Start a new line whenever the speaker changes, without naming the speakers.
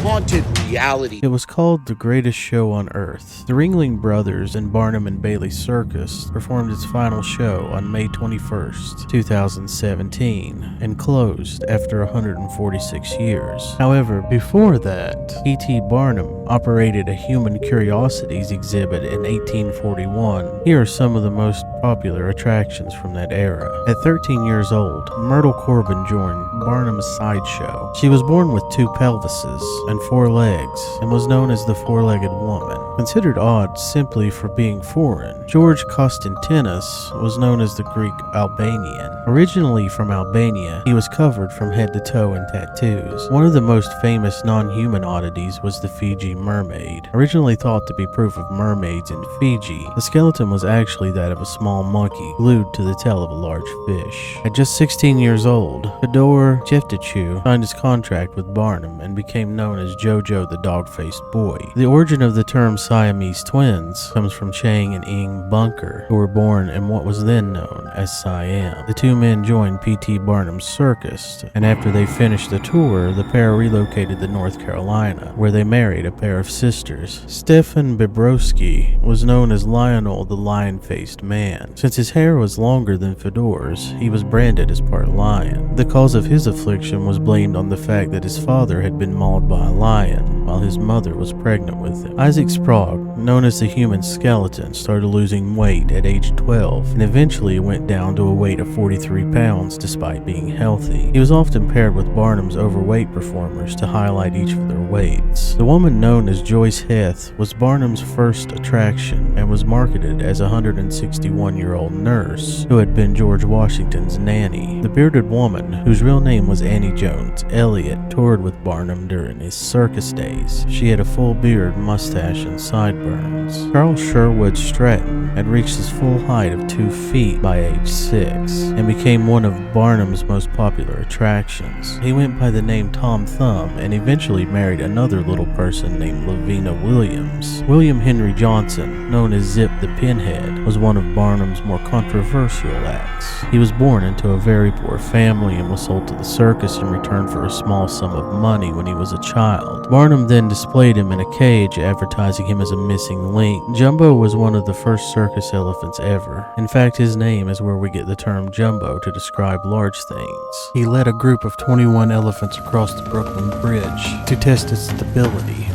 haunted reality.
It was called The Greatest Show on Earth. The Ringling Brothers and Barnum and Bailey Circus performed its final show on May 21st, 2017, and closed after 146 years. However, before that, P.T. Barnum operated a human curiosities exhibit in 1841. Here are some of the most popular attractions from that era. At 13 years old, Myrtle Corbin joined Barnum's Sideshow. She was born with 2 pelvises and 4 legs, and was known as the four-legged woman. Considered odd simply for being foreign, George Constantinus was known as the Greek Albanian. Originally from Albania, he was covered from head to toe in tattoos. One of the most famous non-human oddities was the Fiji mermaid. Originally thought to be proof of mermaids in Fiji, the skeleton was actually that of a small monkey glued to the tail of a large fish. At just 16 years old, Fedor Jeftichu signed his contract with Barnum and became known as Jojo the Dog-Faced Boy. The origin of the term Siamese twins comes from Chang and Ing Bunker, who were born in what was then known as Siam. The 2 men joined P.T. Barnum's circus, and after they finished the tour, the pair relocated to North Carolina, where they married a pair of sisters. Stefan Bibrowski was known as Lionel the Lion-Faced Man. Since his hair was longer than Fedor's, he was branded as part lion. The cause of his affliction was blamed on the fact that his father had been mauled by a lion while his mother was pregnant with him. Isaac Sprague, known as the human skeleton, started losing weight at age 12 and eventually went down to a weight of 43 pounds despite being healthy. He was often paired with Barnum's overweight performers to highlight each of their weights. The woman known as Joyce Heth was Barnum's first attraction and was marketed as a 161-year-old nurse who had been George Washington's nanny. The bearded woman, whose real name was Annie Jones Elliott, toured with Barnum during his circus days. She had a full beard, mustache, and sideburns. Charles Sherwood Stratton had reached his full height of 2 feet by age 6 and became one of Barnum's most popular attractions. He went by the name Tom Thumb and eventually married another little person named Lavina Williams. William Henry Johnson, known as Zip the Pinhead, was one of Barnum's more controversial acts. He was born into a very poor family and was sold to the circus in return for a small sum of money when he was a child. Barnum then displayed him in a cage, advertising him as a missing link. Jumbo was one of the first circus elephants ever. In fact, his name is where we get the term jumbo to describe large things. He led a group of 21 elephants across the Brooklyn Bridge to test its stability.